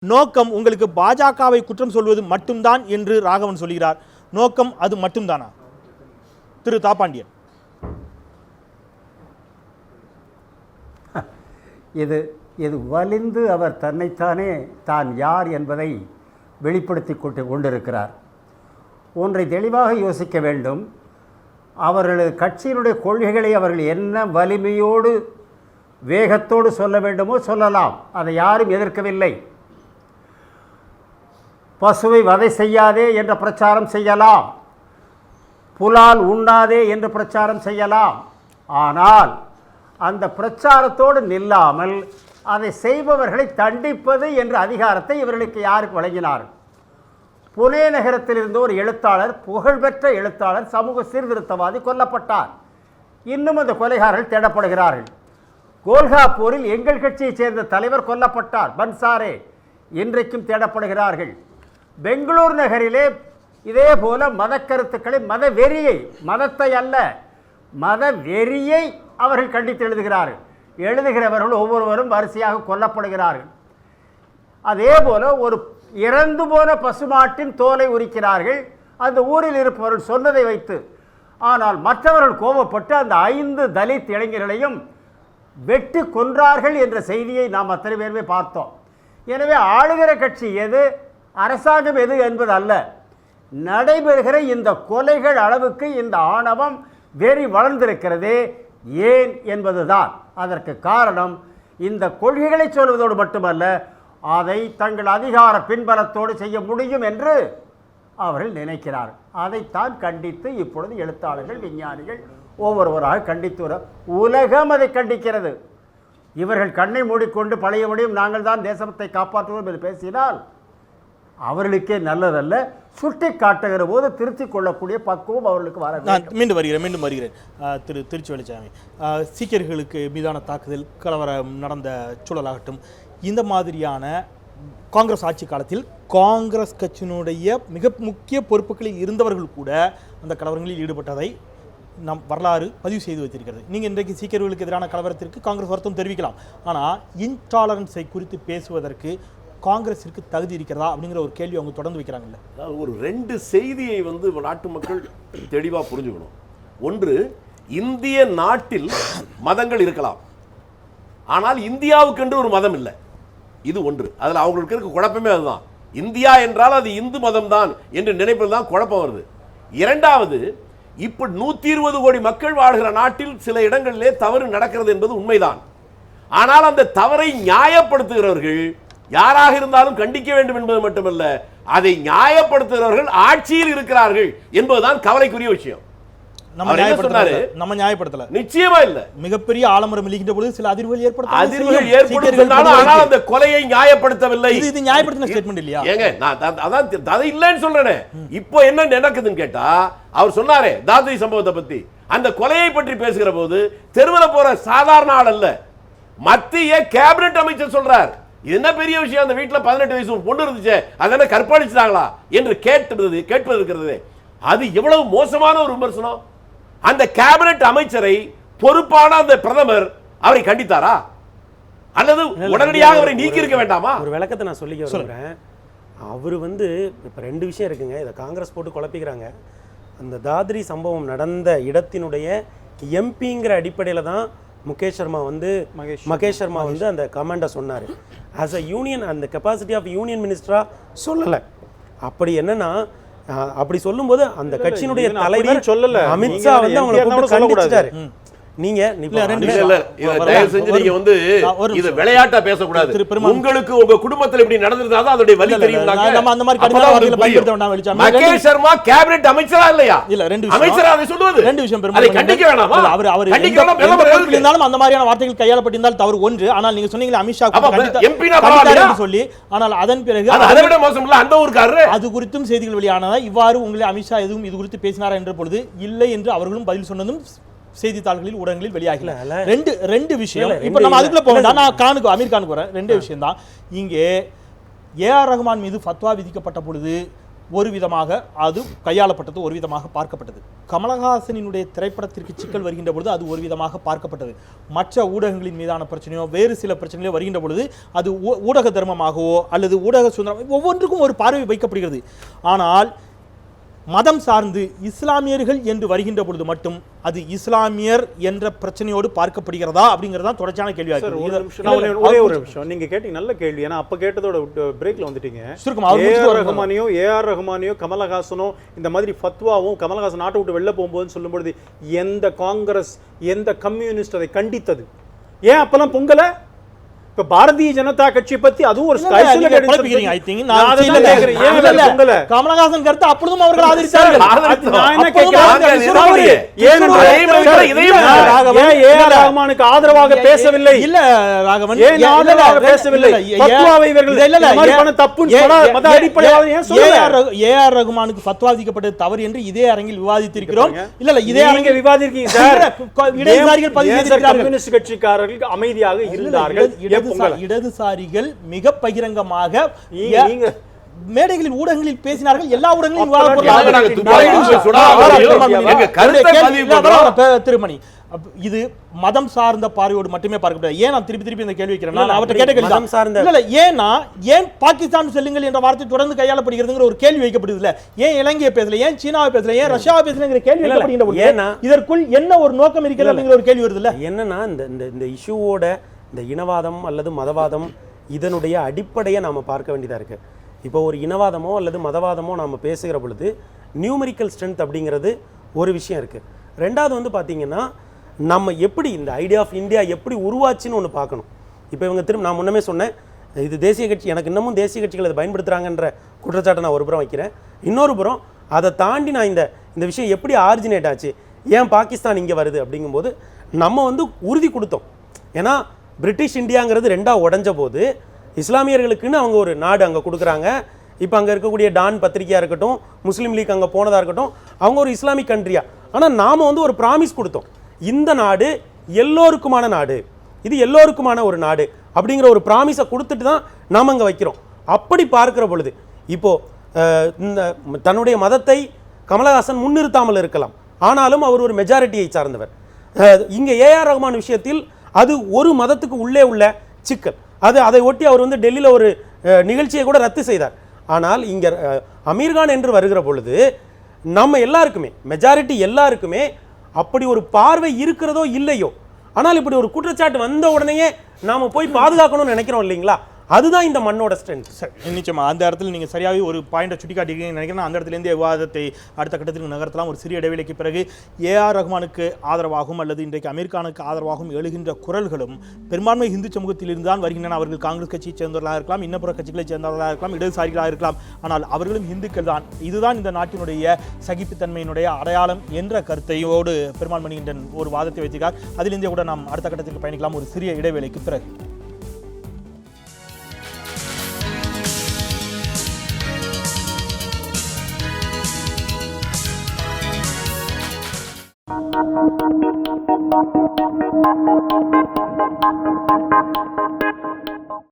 நோக்கம் உங்களுக்கு பாஜகவை குற்றம் சொல்வது மட்டும்தான் என்று ராகவன் சொல்கிறார். நோக்கம் அது மட்டும்தானா திரு தாப்பாண்டியன்? இது வலிந்து அவர் தன்னைத்தானே தான் யார் என்பதை வெளிப்படுத்தி கொண்டிருக்கிறார். ஒன்றை தெளிவாக யோசிக்க வேண்டும். அவர்களது கட்சியினுடைய கொள்கைகளை அவர்கள் என்ன வலிமையோடு வேகத்தோடு சொல்ல வேண்டுமோ சொல்லலாம். அதை யாரும் எதிர்க்கவில்லை. பசுவை வதை செய்யாதே என்ற பிரச்சாரம் செய்யலாம், புலால் உண்ணாதே என்று பிரச்சாரம் செய்யலாம். ஆனால் அந்த பிரச்சாரத்தோடு நில்லாமல் அதை செய்பவர்களை தண்டிப்பது என்ற அதிகாரத்தை இவர்களுக்கு யாருக்கு வழங்கினார்? புனே நகரத்தில் இருந்த ஒரு எழுத்தாளர், புகழ்பெற்ற எழுத்தாளர், சமூக சீர்திருத்தவாதி கொல்லப்பட்டார். இன்னும் அந்த கொலைகாரர்கள் தேடப்படுகிறார்கள். கோல்காப்பூரில் எங்கள் கட்சியைச் சேர்ந்த தலைவர் கொல்லப்பட்டார், பன்சாரே, இன்றைக்கும் தேடப்படுகிறார்கள். பெங்களூர் நகரிலே இதே போல மத கருத்துக்களை, மத வெறியை, மதத்தை அல்ல மத வெறியை அவர்கள் கண்டித்து எழுதுகிறார்கள். எழுதுகிறவர்கள் ஒவ்வொருவரும் வரிசையாக கொல்லப்படுகிறார்கள். அதே போல ஒரு இறந்து போன பசுமாட்டின் தோலை உரிக்கிறார்கள் அந்த ஊரில் இருப்பவர்கள் சொன்னதை வைத்து. ஆனால் மற்றவர்கள் கோபப்பட்டு அந்த 5 தலித் இளைஞர்களையும் வெட்டி கொன்றார்கள் என்ற செய்தியை நாம் அத்தனை பேருமே பார்த்தோம். எனவே ஆளுகிற கட்சி எது, அரசாங்கம் எது என்பது அல்ல, நடைபெறுகிற இந்த கொலைகள் அளவுக்கு இந்த ஆணவம் வெறி வளர்ந்திருக்கிறதே ஏன் என்பதுதான். அதற்கு காரணம் இந்த கொள்கைகளை சொல்வதோடு மட்டுமல்ல, அதை தங்கள் அதிகார பின்பலத்தோடு செய்ய முடியும் என்று அவர்கள் நினைக்கிறார்கள். அதைத்தான் கண்டித்து இப்பொழுது எழுத்தாளர்கள், விஞ்ஞானிகள் ஒவ்வொருவராக கண்டித்து வர உலகம் அதை கண்டிக்கிறது. இவர்கள் கண்ணை மூடிக்கொண்டு பழையபடியும் நாங்கள் தான் தேசத்தை காப்பாற்றுவோம் என்று பேசினால் அவர்களுக்கே நல்லதல்ல. சுட்டி காட்டுகிற போது திருத்திக் கொள்ளக்கூடிய பக்குவம் அவர்களுக்கு வர. நான் மீண்டும் வருகிறேன் திரு திருச்சி வெளிச்சாமி. சீக்கியர்களுக்கு மீதான தாக்குதல், கலவரம் நடந்த சூழலாகட்டும், இந்த மாதிரியான காங்கிரஸ் ஆட்சி காலத்தில் காங்கிரஸ் கட்சியினுடைய மிக முக்கிய பொறுப்புகளில் இருந்தவர்கள் கூட அந்த கலவரங்களில் ஈடுபட்டதை நம் வரலாறு பதிவு செய்து வைத்திருக்கிறது. நீங்கள் இன்றைக்கு சீக்கியர்களுக்கு எதிரான கலவரத்திற்கு காங்கிரஸ் வருத்தம் தெரிவிக்கலாம். ஆனால் இன்டாலரன்ஸை குறித்து பேசுவதற்கு காங்கிரஸிற்கு தகுதி இருக்கிறதா அப்படிங்கிற ஒரு கேள்வி அவங்க தொடர்ந்து வைக்கிறாங்கல்ல. ஒரு 2 செய்தியை நாட்டு மக்கள் தெளிவாக புரிஞ்சுக்கணும். ஒன்று, இந்திய நாட்டில் மதங்கள் இருக்கலாம், ஆனால் இந்தியாவுக்கென்று ஒரு மதம் இல்லை. இது ஒன்று. அதில் அவங்களுக்கு இருக்க குழப்பமே அதுதான். இந்தியா என்றால் அது இந்து மதம் தான் என்று நினைப்பது தான் குழப்பம் வருது. இரண்டாவது, இப்படி 120 கோடி மக்கள் வாழ்கிற நாட்டில் சில இடங்களிலே தவறு நடக்கிறது என்பது உண்மைதான். ஆனால் அந்த தவறை நியாயப்படுத்துகிறவர்கள் யாராக இருந்தாலும் கண்டிக்க வேண்டும் என்பது மட்டுமல்ல, அதை நியாயப்படுத்துகிறவர்கள் ஆட்சியில் இருக்கிறார்கள் என்பதுதான் கவலைக்குரிய விஷயம். நம்ம நியாயப்படுத்தல, நிச்சயமா இல்ல. மிகப்பெரிய ஆலமரம் இழுக்கின்ற பொழுது சில அதிர்வுகள் ஏற்படும். ஆனால் அந்த கொலையை நியாயப்படுத்தவில்லை. இது நியாயப்படுத்தின ஸ்டேட்மெண்ட் இல்லையா? ஏங்க, நான் அதான் அதை இல்லைன்னு சொல்றேனே. இப்போ என்ன நடக்குதுன்னு கேட்டா, அவர் சொன்னாரே தாத்ரி சம்பவத்தை பத்தி, அந்த கொலையை பற்றி பேசுகிற போது தெருவில் போற சாதாரண ஆள் அல்ல, மத்திய கேபினட் அமைச்சர் சொல்றார். என்ன பெரிய விஷயம், அந்த வீட்டில் 18 வயசு பொண்ணு இருந்துச்சு, அதனால கற்பழிச்சிட்டாங்களா என்று கேட்பது இருக்கிறது. அது எவ்வளவு மோசமான ஒரு விமர்சனம். அந்த கேபினட் அமைச்சரை பொறுப்பான அந்த பிரதமர் அவரை கண்டித்தாரா, அல்லது உடனடியாக அவரை நீக்கி இருக்க வேண்டாமா? ஒரு விளக்கத்தை நான் சொல்லிக்க விரும்புகிறேன். அவர் இப்போ 2 விஷயம் இருக்குங்க, இதை காங்கிரஸ் போட்டு குழப்பிக்கிறாங்க. அந்த தாத்ரி சம்பவம் நடந்த இடத்தினுடைய எம்பிங்கிற அடிப்படையில் தான் மகேஷ் சர்மா அந்த கமெண்டை சொன்னார். ஆஸ் அ யூனியன், அந்த கெப்பாசிட்டி ஆஃப் யூனியன் மினிஸ்டரா சொல்லலை. அப்படி என்னன்னா, அப்படி சொல்லும்போது அந்த கட்சியினுடைய தலைவர் சொல்லல, அமித்ஷா அவங்களை கூப்பிட்டு கண்டிச்சிட்டாரு. நீங்க விளையாட்டா பேசக்கூடாது. உங்களுக்கு உங்க குடும்பத்தில் இப்படி நடந்திருந்தா அதோட வலி தெரியும். மகேஷ் சர்மா கேபினட் அமைச்சரா இல்லையா? இல்ல, 2 அமைச்சரா அதை சொல்வது 2 விஷயம். அதை கண்டிக்க வேணாமா? இருந்தாலும் அந்த மாதிரியான வார்த்தைகள் கையாளப்பட்டிருந்தால் தவறு ஒன்று. ஆனால் நீங்க சொன்னீங்க அமித்ஷா சொல்லி, ஆனால் அதன் பிறகு அதை விட மோசம் இல்ல அந்த ஊருக்காரரு, அது குறித்தும் செய்திகள் வெளியானதா இவ்வாறு உங்களை அமித்ஷா எதுவும் இது குறித்து பேசினாரா என்ற பொழுது இல்லை என்று அவர்களும் பதில் சொன்னதும் செய்தித்தாள்களில், ஊடகங்களில் வெளியாகல. ரெண்டு விஷயம். இப்ப நம்ம அதுக்குள்ள போக வேண்டாம், நான் அமீர் கானுக்கு வரேன். 2 விஷயம் தான். இங்கே ஏஆர் ரஹ்மான் மீது ஃபத்வா விதிக்கப்பட்ட பொழுது ஒரு விதமாக அது கையாளப்பட்டது, ஒரு விதமாக பார்க்கப்பட்டது. கமலஹாசனினுடைய திரைப்படத்திற்கு சிக்கல் வருகின்ற பொழுது அது ஒரு விதமாக பார்க்கப்பட்டது. மற்ற ஊடகங்களின் மீதான பிரச்சனையோ வேறு சில பிரச்சனைகளோ வருகின்ற பொழுது அது ஊடக தர்மமாகவோ அல்லது ஊடக சுதந்திரம் ஒவ்வொன்றுக்கும் ஒரு பார்வை வைக்கப்படுகிறது. ஆனால் மதம் சார்ந்து இஸ்லாமியர்கள் என்று வருகின்ற பொழுது மட்டும் அது இஸ்லாமியர் என்ற பிரச்சனையோடு பார்க்கப்படுகிறதா அப்படிங்கிறதா தொடர்ச்சியான கேள்வியாக இருக்கு. ஒரே ஒரு நிமிஷம், நீங்க கேட்டீங்க நல்ல கேள்வி. ஏன்னா அப்ப கேட்டதோட பிரேக்ல வந்துட்டீங்க. ஏஆர் ரஹ்மானியோ கமலஹாசனோ இந்த மாதிரி ஃபத்வாவும் கமலஹாசன் நாட்டை விட்டு வெளில போகும்போதுன்னு சொல்லும்போது எந்த காங்கிரஸ் எந்த கம்யூனிஸ்ட் அதை கண்டித்தது? ஏன் அப்பெல்லாம் பொங்கல? இப்ப பாரதிய ஜனதா கட்சி பத்தி அதுவும் ஒரு கமலஹாசன் கருத்து அப்பொழுதும் அவர்கள் ஆதரித்தார்கள். ஏஆர் ரஹ்மானுக்கு ஆதரவாக பேசவில்லை. இல்ல ராகவன், ஏன் ஆதரவாக பேசவில்லை? ஏஆர் ரஹ்மானுக்கு ஃபத்வா விதிக்கப்பட்டது தவறு என்று இதே அரங்கில் விவாதித்திருக்கிறோம். இல்ல இதே அரங்கில் விவாதிக்கிறீங்க சார். இடதுசாரிகள் பதிவு செய்திருக்கிறார்கள். கம்யூனிஸ்ட் கட்சிக்காரர்கள் அமைதியாக இருந்தார்கள். இடதுசாரிகள் மிக பகிரங்கமாக மேடைகளில் ஊடகங்களில் பேசினார்கள். எல்லா ஊடகங்களிலும் திருமணி இது மதம் சார்ந்த பார்வையோடு மட்டுமே பார்க்கப்படாது. ஏன் நான் திருப்பி இந்த கேள்வி வைக்கிறேன்? அவர்கிட்ட கேட்ட கேள்வி இல்ல, ஏன்னா ஏன் பாகிஸ்தான் செல்லுங்கள் என்ற வார்த்தை தொடர்ந்து கையாளப்படுகிறதுங்கிற ஒரு கேள்வி வைக்கப்படுது. இல்ல ஏன் இலங்கையை பேசல, ஏன் சீனாவை பேசல, ஏன் ரஷ்யாவை பேசலங்கிற கேள்வி வைக்கப்படுகின்ற இதற்குள் என்ன ஒரு நோக்கம் இருக்கிறது அப்படிங்கிற ஒரு கேள்வி வருது. இல்ல என்னன்னா இந்த இஷ்யூவோட இந்த இனவாதம் அல்லது மதவாதம் இதனுடைய அடிப்படையை நாம் பார்க்க வேண்டியதாக இருக்குது. இப்போ ஒரு இனவாதமோ அல்லது மதவாதமோ நாம் பேசுகிற பொழுது நியூமெரிக்கல் ஸ்ட்ரென்த் அப்படிங்கிறது ஒரு விஷயம் இருக்குது. ரெண்டாவது வந்து பார்த்திங்கன்னா நம்ம எப்படி இந்த ஐடியா ஆஃப் இந்தியா எப்படி உருவாச்சுன்னு ஒன்று பார்க்கணும். இப்போ இவங்க நான் முன்னமே சொன்னேன், இது தேசிய கட்சி, எனக்கு இன்னமும் தேசிய கட்சிகள் அதை பயன்படுத்துகிறாங்கன்ற குற்றச்சாட்டை நான் ஒரு புறம் வைக்கிறேன். இன்னொரு புறம் அதை தாண்டி நான் இந்த விஷயம் எப்படி ஆரிஜினேட் ஆச்சு, ஏன் பாகிஸ்தான் இங்கே வருது அப்படிங்கும்போது நம்ம வந்து உறுதி கொடுத்தோம். ஏன்னா பிரிட்டிஷ் இந்தியாங்கிறது ரெண்டாக உடஞ்ச போது இஸ்லாமியர்களுக்குன்னு அவங்க ஒரு நாடு அங்கே கொடுக்குறாங்க. இப்போ அங்கே இருக்கக்கூடிய டான் பத்திரிகையாக இருக்கட்டும், முஸ்லீம் லீக் அங்கே போனதாக இருக்கட்டும், அவங்க ஒரு இஸ்லாமிக் கண்ட்ரியா. ஆனால் நாம் வந்து ஒரு ப்ராமிஸ் கொடுத்தோம், இந்த நாடு எல்லோருக்குமான நாடு, இது எல்லோருக்குமான ஒரு நாடு அப்படிங்கிற ஒரு ப்ராமிஸை கொடுத்துட்டு தான் நாம் அங்கே வைக்கிறோம். அப்படி பார்க்குற பொழுது இப்போது இந்த தன்னுடைய மதத்தை கமலஹாசன் முன்னிறுத்தாமல் இருக்கலாம், ஆனாலும் அவர் ஒரு மெஜாரிட்டியை சார்ந்தவர். இங்கே ஏஆர் ரஹ்மான் விஷயத்தில் அது ஒரு மதத்துக்கு உள்ளே உள்ள சிக்கல். அதை ஒட்டி அவர் வந்து டெல்லியில் ஒரு நிகழ்ச்சியை கூட ரத்து செய்தார். ஆனால் இங்கே அமீர்கான் என்று வருகிற பொழுது நம்ம எல்லாருக்குமே, மெஜாரிட்டி எல்லாருக்குமே அப்படி ஒரு பார்வை இருக்கிறதோ இல்லையோ, ஆனால் இப்படி ஒரு குற்றச்சாட்டு வந்த உடனேயே நாம் போய் பாதுகாக்கணும்னு நினைக்கிறோம் இல்லைங்களா? அதுதான் இந்த மண்ணோட ஸ்ட்ரென்த். நிச்சயமா அந்த இடத்துல நீங்கள் சரியாகவே ஒரு பாயிண்டை சுட்டி காட்டிருக்கீங்கன்னு நினைக்கிறேன். அந்த இடத்துலேருந்து விவாதத்தை அடுத்த கட்டத்திற்கு நகர்த்தலாம். ஒரு சிறிய இடைவெளிக்கு பிறகு ஏஆர் ரஹ்மானுக்கு ஆதரவாகவும் அல்லது இன்றைக்கு அமீர்கானுக்கு ஆதரவாகவும் எழுகின்ற குரல்களும் பெரும்பான்மை இந்து சமூகத்திலிருந்து தான் வருகின்றன. அவர்கள் காங்கிரஸ் கட்சியை சேர்ந்தவர்களாக இருக்கலாம், இன்னப்புற கட்சிகளை சேர்ந்தவர்களாக இருக்கலாம், இடதுசாரிகளாக இருக்கலாம், ஆனால் அவர்களும் இந்துக்கள் தான். இதுதான் இந்த நாட்டினுடைய சகிப்புத்தன்மையினுடைய அடையாளம் என்ற கருத்தையோடு பெரும்பான்மையின் ஒரு வாதத்தை வைத்திருக்கார். அதிலிருந்தே கூட நாம் அடுத்த கட்டத்திற்கு பயணிக்கலாம் ஒரு சிறிய இடைவேளைக்கு பிறகு.